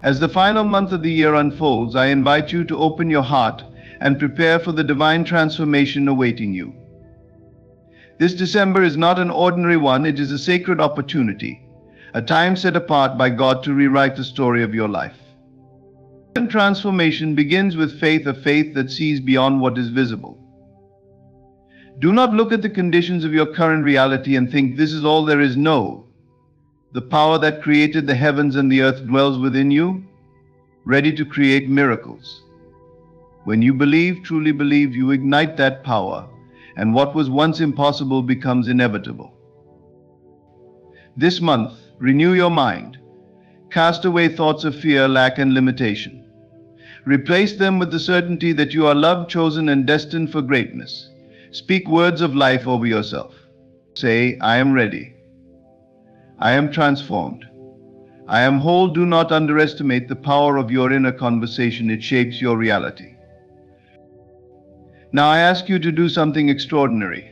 As the final month of the year unfolds, I invite you to open your heart and prepare for the divine transformation awaiting you. This December is not an ordinary one, it is a sacred opportunity, a time set apart by God to rewrite the story of your life. Transformation begins with faith, a faith that sees beyond what is visible. Do not look at the conditions of your current reality and think this is all there is. No. The power that created the heavens and the earth dwells within you, ready to create miracles. When you believe, truly believe, you ignite that power, and what was once impossible becomes inevitable. This month, renew your mind. Cast away thoughts of fear, lack, and limitation. Replace them with the certainty that you are loved, chosen, and destined for greatness. Speak words of life over yourself. Say, I am ready. I am transformed. I am whole. Do not underestimate the power of your inner conversation. It shapes your reality. Now I ask you to do something extraordinary.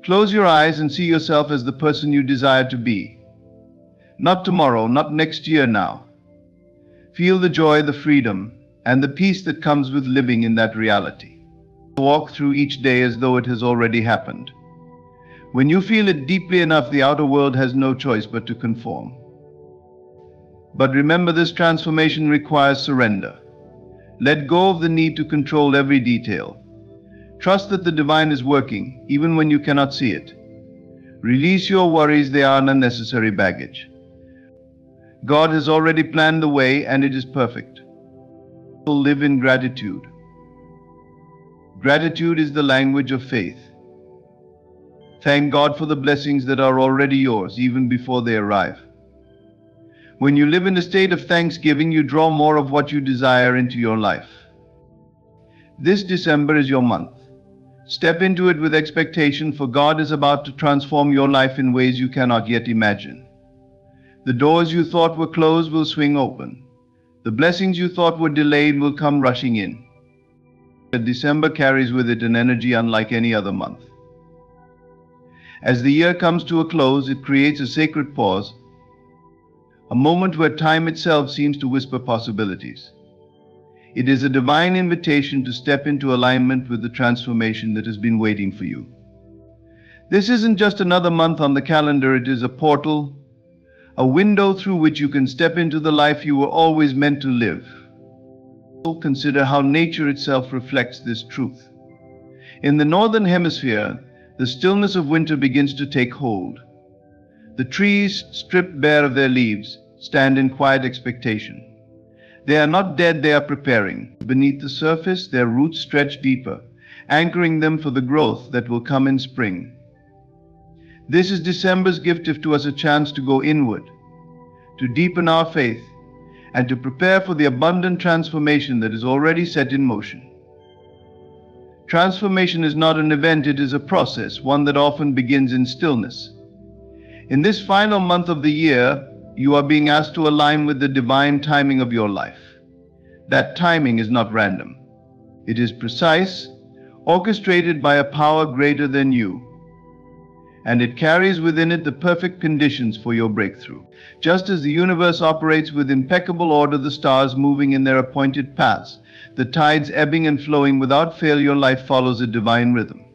Close your eyes and see yourself as the person you desire to be. Not tomorrow, not next year, now. Feel the joy, the freedom, and the peace that comes with living in that reality. Walk through each day as though it has already happened. When you feel it deeply enough, the outer world has no choice but to conform. But remember, this transformation requires surrender. Let go of the need to control every detail. Trust that the divine is working, even when you cannot see it. Release your worries, they are unnecessary baggage. God has already planned the way, and it is perfect. Live in gratitude. Gratitude is the language of faith. Thank God for the blessings that are already yours, even before they arrive. When you live in a state of thanksgiving, you draw more of what you desire into your life. This December is your month. Step into it with expectation, for God is about to transform your life in ways you cannot yet imagine. The doors you thought were closed will swing open. The blessings you thought were delayed will come rushing in. December carries with it an energy unlike any other month. As the year comes to a close, it creates a sacred pause, a moment where time itself seems to whisper possibilities. It is a divine invitation to step into alignment with the transformation that has been waiting for you. This isn't just another month on the calendar, it is a portal, a window through which you can step into the life you were always meant to live. Consider how nature itself reflects this truth. In the northern hemisphere, the stillness of winter begins to take hold. The trees, stripped bare of their leaves, stand in quiet expectation. They are not dead, they are preparing. Beneath the surface, their roots stretch deeper, anchoring them for the growth that will come in spring. This is December's gift to us, a chance to go inward, to deepen our faith, and to prepare for the abundant transformation that is already set in motion. Transformation is not an event, it is a process, one that often begins in stillness. In this final month of the year, you are being asked to align with the divine timing of your life. That timing is not random. It is precise, orchestrated by a power greater than you, and it carries within it the perfect conditions for your breakthrough. Just as the universe operates with impeccable order, the stars moving in their appointed paths, the tides ebbing and flowing without fail, your life follows a divine rhythm.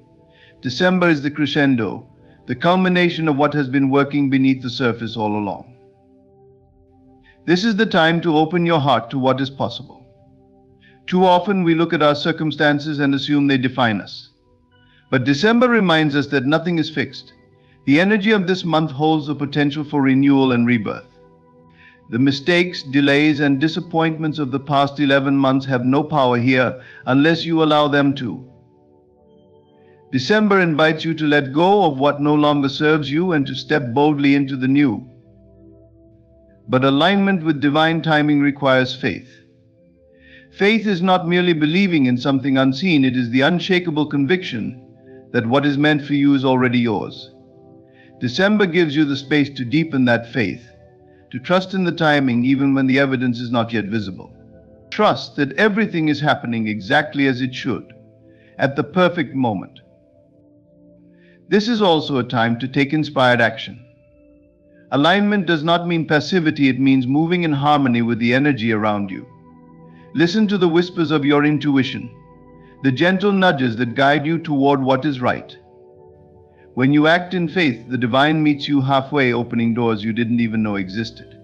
December is the crescendo, the culmination of what has been working beneath the surface all along. This is the time to open your heart to what is possible. Too often we look at our circumstances and assume they define us. But December reminds us that nothing is fixed. The energy of this month holds the potential for renewal and rebirth. The mistakes, delays, and disappointments of the past 11 months have no power here unless you allow them to. December invites you to let go of what no longer serves you and to step boldly into the new. But alignment with divine timing requires faith. Faith is not merely believing in something unseen, it is the unshakable conviction that what is meant for you is already yours. December gives you the space to deepen that faith, to trust in the timing even when the evidence is not yet visible. Trust that everything is happening exactly as it should, at the perfect moment. This is also a time to take inspired action. Alignment does not mean passivity, it means moving in harmony with the energy around you. Listen to the whispers of your intuition, the gentle nudges that guide you toward what is right. When you act in faith, the divine meets you halfway, opening doors you didn't even know existed.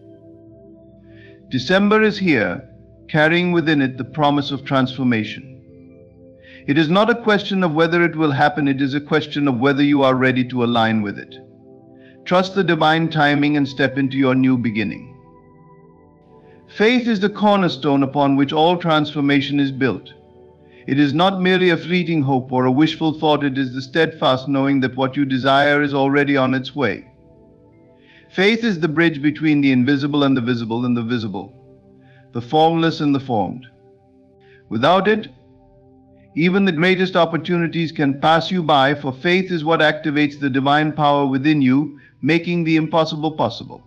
December is here, carrying within it the promise of transformation. It is not a question of whether it will happen, it is a question of whether you are ready to align with it. Trust the divine timing and step into your new beginning. Faith is the cornerstone upon which all transformation is built. It is not merely a fleeting hope or a wishful thought, it is the steadfast knowing that what you desire is already on its way. Faith is the bridge between the invisible and the visible, the formless and the formed. Without it, even the greatest opportunities can pass you by, for faith is what activates the divine power within you, making the impossible possible.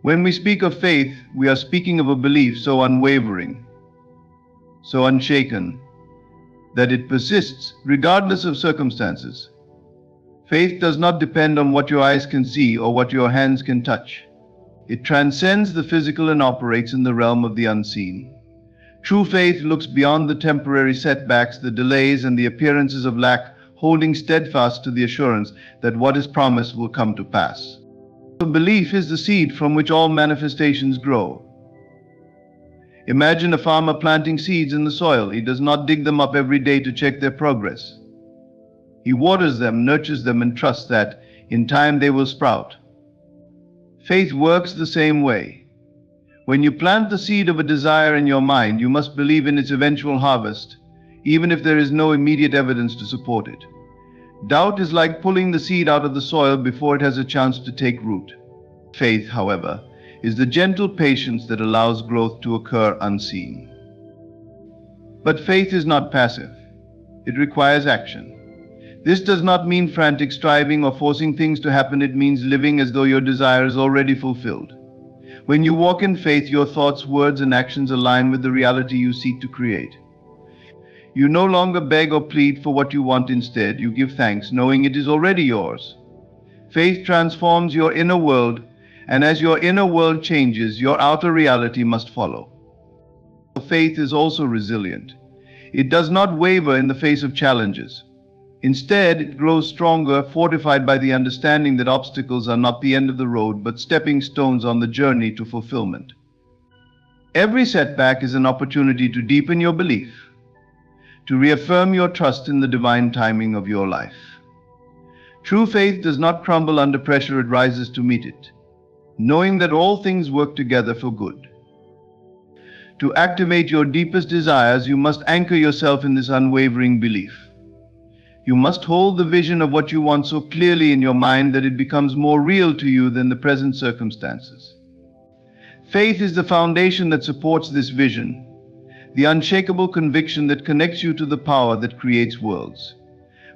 When we speak of faith, we are speaking of a belief so unwavering, so unshaken, that it persists regardless of circumstances. Faith does not depend on what your eyes can see or what your hands can touch. It transcends the physical and operates in the realm of the unseen. True faith looks beyond the temporary setbacks, the delays, and the appearances of lack, holding steadfast to the assurance that what is promised will come to pass. Belief is the seed from which all manifestations grow. Imagine a farmer planting seeds in the soil. He does not dig them up every day to check their progress. He waters them, nurtures them, and trusts that in time they will sprout. Faith works the same way. When you plant the seed of a desire in your mind, you must believe in its eventual harvest, even if there is no immediate evidence to support it. Doubt is like pulling the seed out of the soil before it has a chance to take root. Faith, however, is the gentle patience that allows growth to occur unseen. But faith is not passive. It requires action. This does not mean frantic striving or forcing things to happen. It means living as though your desire is already fulfilled. When you walk in faith, your thoughts, words, and actions align with the reality you seek to create. You no longer beg or plead for what you want. Instead, you give thanks, knowing it is already yours. Faith transforms your inner world, and as your inner world changes, your outer reality must follow. Faith is also resilient. It does not waver in the face of challenges. Instead, it grows stronger, fortified by the understanding that obstacles are not the end of the road, but stepping stones on the journey to fulfillment. Every setback is an opportunity to deepen your belief, to reaffirm your trust in the divine timing of your life. True faith does not crumble under pressure, it rises to meet it, knowing that all things work together for good. To activate your deepest desires, you must anchor yourself in this unwavering belief. You must hold the vision of what you want so clearly in your mind that it becomes more real to you than the present circumstances. Faith is the foundation that supports this vision, the unshakable conviction that connects you to the power that creates worlds.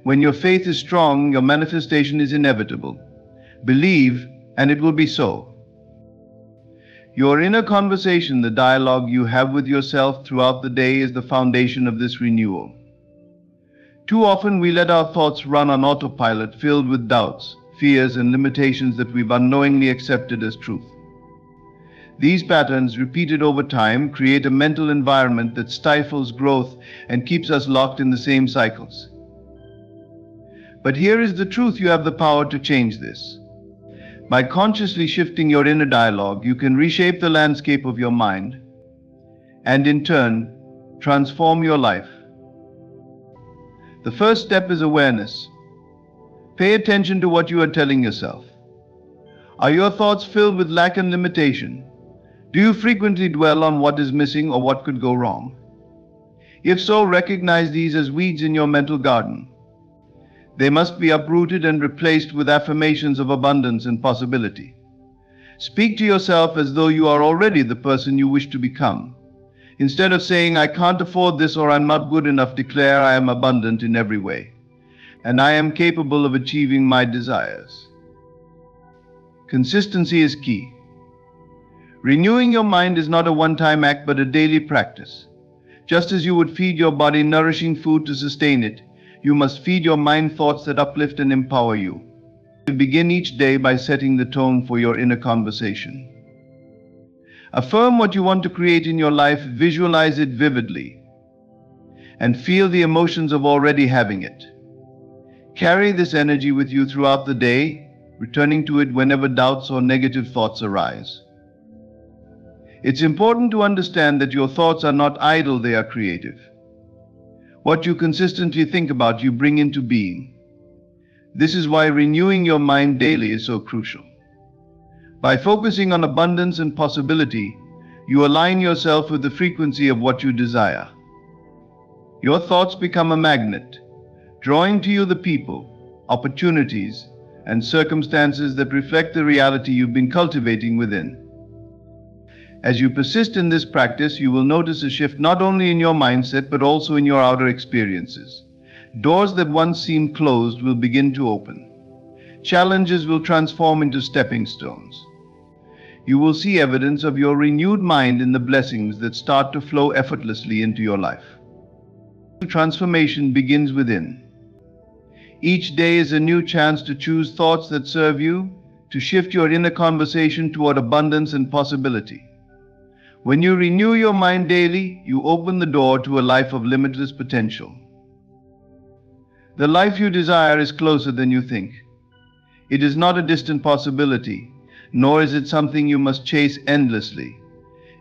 When your faith is strong, your manifestation is inevitable. Believe, and it will be so. Your inner conversation, the dialogue you have with yourself throughout the day, is the foundation of this renewal. Too often we let our thoughts run on autopilot, filled with doubts, fears, and limitations that we've unknowingly accepted as truth. These patterns, repeated over time, create a mental environment that stifles growth and keeps us locked in the same cycles. But here is the truth: you have the power to change this. By consciously shifting your inner dialogue, you can reshape the landscape of your mind and, in turn, transform your life. The first step is awareness. Pay attention to what you are telling yourself. Are your thoughts filled with lack and limitation? Do you frequently dwell on what is missing or what could go wrong? If so, recognize these as weeds in your mental garden. They must be uprooted and replaced with affirmations of abundance and possibility. Speak to yourself as though you are already the person you wish to become. Instead of saying, "I can't afford this" or "I'm not good enough," declare, "I am abundant in every way, and I am capable of achieving my desires." Consistency is key. Renewing your mind is not a one-time act, but a daily practice. Just as you would feed your body nourishing food to sustain it, you must feed your mind thoughts that uplift and empower you. Begin each day by setting the tone for your inner conversation. Affirm what you want to create in your life, visualize it vividly, and feel the emotions of already having it. Carry this energy with you throughout the day, returning to it whenever doubts or negative thoughts arise. It's important to understand that your thoughts are not idle, they are creative. What you consistently think about, you bring into being. This is why renewing your mind daily is so crucial. By focusing on abundance and possibility, you align yourself with the frequency of what you desire. Your thoughts become a magnet, drawing to you the people, opportunities, and circumstances that reflect the reality you've been cultivating within. As you persist in this practice, you will notice a shift not only in your mindset but also in your outer experiences. Doors that once seemed closed will begin to open. Challenges will transform into stepping stones. You will see evidence of your renewed mind in the blessings that start to flow effortlessly into your life. Transformation begins within. Each day is a new chance to choose thoughts that serve you, to shift your inner conversation toward abundance and possibility. When you renew your mind daily, you open the door to a life of limitless potential. The life you desire is closer than you think. It is not a distant possibility, nor is it something you must chase endlessly.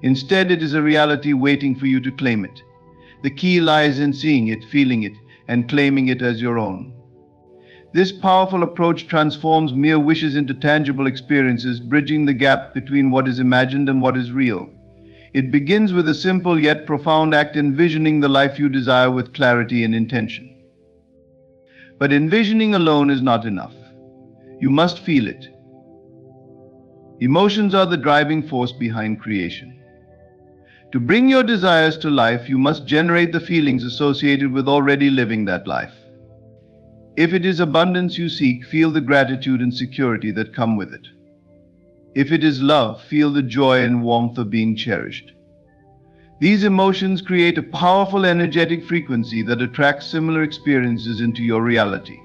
Instead, it is a reality waiting for you to claim it. The key lies in seeing it, feeling it, and claiming it as your own. This powerful approach transforms mere wishes into tangible experiences, bridging the gap between what is imagined and what is real. It begins with a simple yet profound act, envisioning the life you desire with clarity and intention. But envisioning alone is not enough. You must feel it. Emotions are the driving force behind creation. To bring your desires to life, you must generate the feelings associated with already living that life. If it is abundance you seek, feel the gratitude and security that come with it. If it is love, feel the joy and warmth of being cherished. These emotions create a powerful energetic frequency that attracts similar experiences into your reality.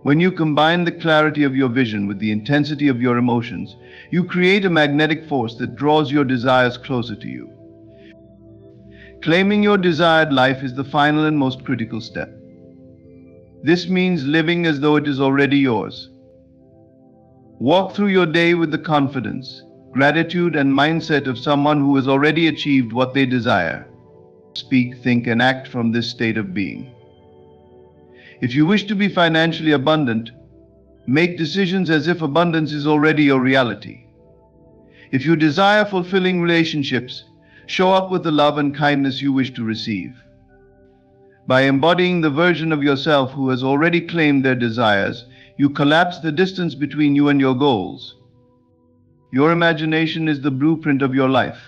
When you combine the clarity of your vision with the intensity of your emotions, you create a magnetic force that draws your desires closer to you. Claiming your desired life is the final and most critical step. This means living as though it is already yours. Walk through your day with the confidence, gratitude, and mindset of someone who has already achieved what they desire. Speak, think, and act from this state of being. If you wish to be financially abundant, make decisions as if abundance is already your reality. If you desire fulfilling relationships, show up with the love and kindness you wish to receive. By embodying the version of yourself who has already claimed their desires, you collapse the distance between you and your goals. Your imagination is the blueprint of your life.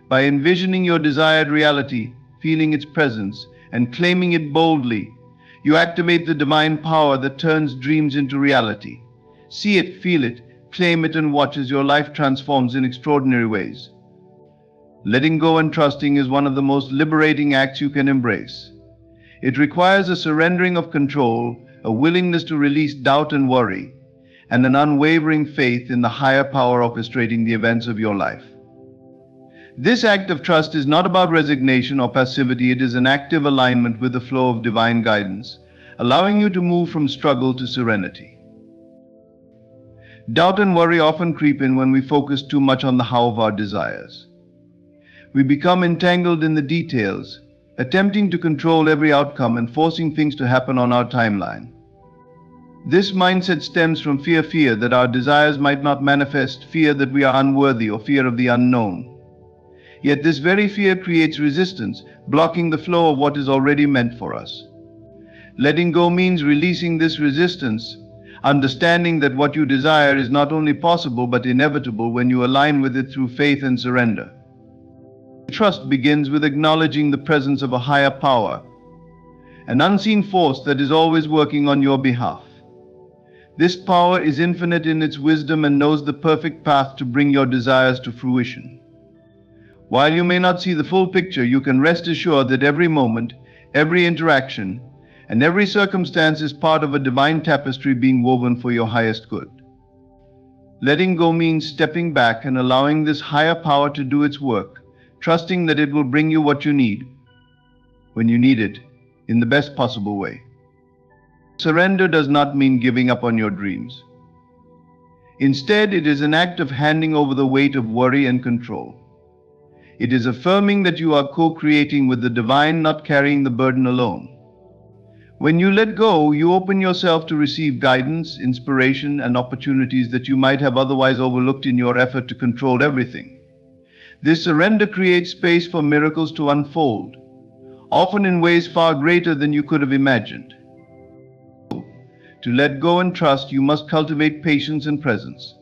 By envisioning your desired reality, feeling its presence, and claiming it boldly, you activate the divine power that turns dreams into reality. See it, feel it, claim it, and watch as your life transforms in extraordinary ways. Letting go and trusting is one of the most liberating acts you can embrace. It requires a surrendering of control, a willingness to release doubt and worry, and an unwavering faith in the higher power orchestrating the events of your life. This act of trust is not about resignation or passivity, it is an active alignment with the flow of divine guidance, allowing you to move from struggle to serenity. Doubt and worry often creep in when we focus too much on the how of our desires. We become entangled in the details, attempting to control every outcome and forcing things to happen on our timeline. This mindset stems from fear that our desires might not manifest, fear that we are unworthy, or fear of the unknown. Yet this very fear creates resistance, blocking the flow of what is already meant for us. Letting go means releasing this resistance, understanding that what you desire is not only possible but inevitable when you align with it through faith and surrender. Trust begins with acknowledging the presence of a higher power, an unseen force that is always working on your behalf. This power is infinite in its wisdom and knows the perfect path to bring your desires to fruition. While you may not see the full picture, you can rest assured that every moment, every interaction, and every circumstance is part of a divine tapestry being woven for your highest good. Letting go means stepping back and allowing this higher power to do its work, trusting that it will bring you what you need, when you need it, in the best possible way. Surrender does not mean giving up on your dreams. Instead, it is an act of handing over the weight of worry and control. It is affirming that you are co-creating with the divine, not carrying the burden alone. When you let go, you open yourself to receive guidance, inspiration, and opportunities that you might have otherwise overlooked in your effort to control everything. This surrender creates space for miracles to unfold, often in ways far greater than you could have imagined. To let go and trust, you must cultivate patience and presence.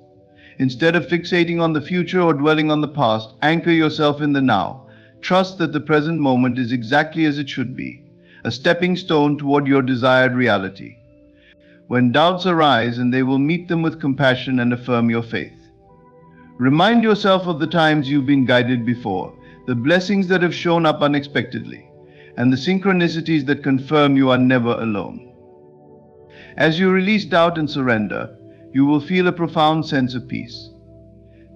Instead of fixating on the future or dwelling on the past, anchor yourself in the now. Trust that the present moment is exactly as it should be, a stepping stone toward your desired reality. When doubts arise, and they will meet them with compassion and affirm your faith. Remind yourself of the times you've been guided before, the blessings that have shown up unexpectedly, and the synchronicities that confirm you are never alone. As you release doubt and surrender, you will feel a profound sense of peace.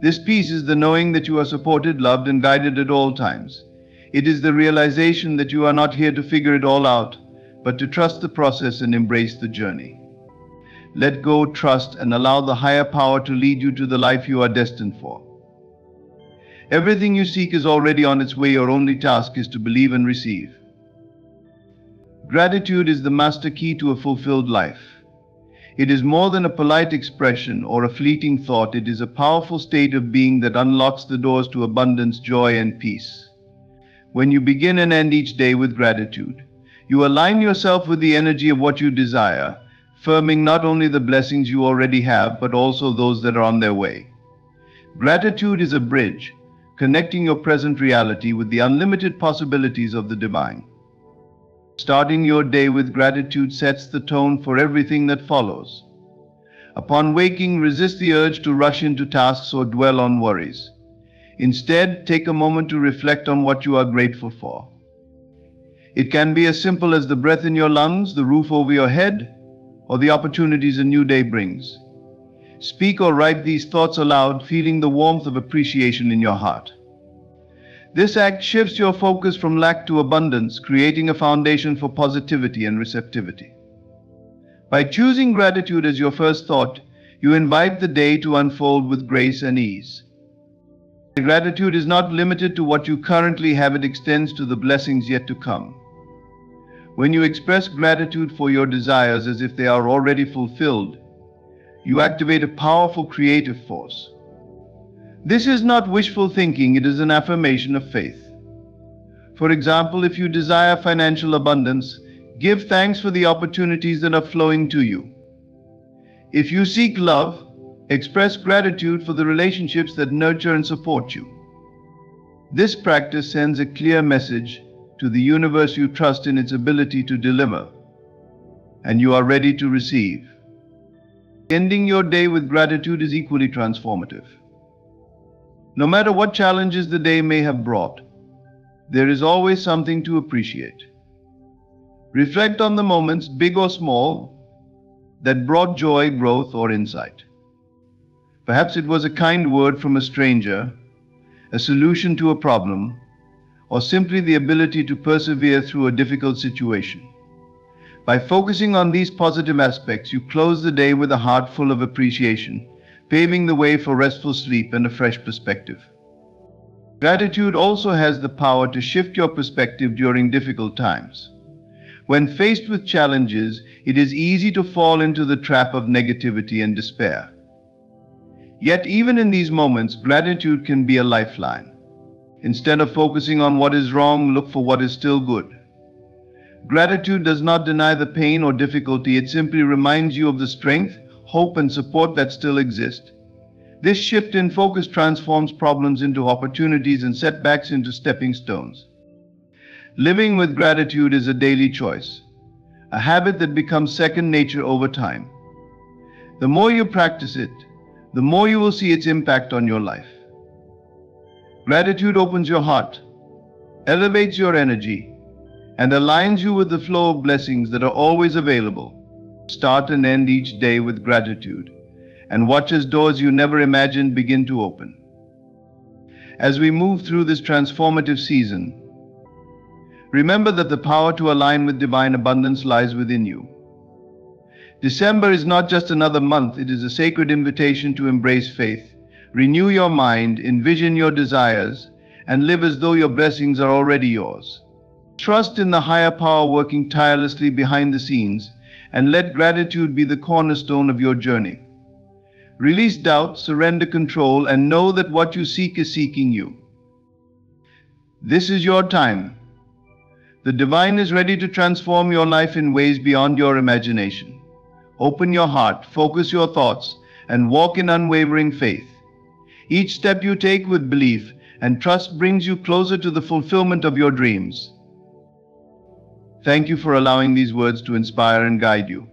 This peace is the knowing that you are supported, loved, and guided at all times. It is the realization that you are not here to figure it all out, but to trust the process and embrace the journey. Let go, trust, and allow the higher power to lead you to the life you are destined for. Everything you seek is already on its way. Your only task is to believe and receive. Gratitude is the master key to a fulfilled life. It is more than a polite expression or a fleeting thought. It is a powerful state of being that unlocks the doors to abundance, joy, and peace. When you begin and end each day with gratitude, you align yourself with the energy of what you desire, affirming not only the blessings you already have, but also those that are on their way. Gratitude is a bridge, connecting your present reality with the unlimited possibilities of the divine. Starting your day with gratitude sets the tone for everything that follows. Upon waking, resist the urge to rush into tasks or dwell on worries. Instead, take a moment to reflect on what you are grateful for. It can be as simple as the breath in your lungs, the roof over your head, or the opportunities a new day brings. Speak or write these thoughts aloud, feeling the warmth of appreciation in your heart. This act shifts your focus from lack to abundance, creating a foundation for positivity and receptivity. By choosing gratitude as your first thought, you invite the day to unfold with grace and ease. Gratitude is not limited to what you currently have, it extends to the blessings yet to come. When you express gratitude for your desires as if they are already fulfilled, you activate a powerful creative force. This is not wishful thinking, it is an affirmation of faith. For example, if you desire financial abundance, give thanks for the opportunities that are flowing to you. If you seek love, express gratitude for the relationships that nurture and support you. This practice sends a clear message to the universe you trust in its ability to deliver, and you are ready to receive. Ending your day with gratitude is equally transformative. No matter what challenges the day may have brought, there is always something to appreciate. Reflect on the moments, big or small, that brought joy, growth, or insight. Perhaps it was a kind word from a stranger, a solution to a problem, or simply the ability to persevere through a difficult situation. By focusing on these positive aspects, you close the day with a heart full of appreciation, paving the way for restful sleep and a fresh perspective. Gratitude also has the power to shift your perspective during difficult times. When faced with challenges, it is easy to fall into the trap of negativity and despair. Yet even in these moments, gratitude can be a lifeline. Instead of focusing on what is wrong, look for what is still good. Gratitude does not deny the pain or difficulty, it simply reminds you of the strength, hope, and support that still exist. This shift in focus transforms problems into opportunities and setbacks into stepping stones. Living with gratitude is a daily choice, a habit that becomes second nature over time. The more you practice it, the more you will see its impact on your life. Gratitude opens your heart, elevates your energy, and aligns you with the flow of blessings that are always available. Start and end each day with gratitude, and watch as doors you never imagined begin to open. As we move through this transformative season, remember that the power to align with divine abundance lies within you. December is not just another month, it is a sacred invitation to embrace faith, renew your mind, envision your desires, and live as though your blessings are already yours. Trust in the higher power working tirelessly behind the scenes, and let gratitude be the cornerstone of your journey. Release doubt, surrender control, and know that what you seek is seeking you. This is your time. The divine is ready to transform your life in ways beyond your imagination. Open your heart, focus your thoughts, and walk in unwavering faith. Each step you take with belief and trust brings you closer to the fulfillment of your dreams. Thank you for allowing these words to inspire and guide you.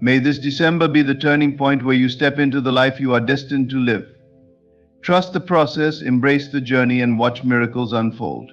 May this December be the turning point where you step into the life you are destined to live. Trust the process, embrace the journey, and watch miracles unfold.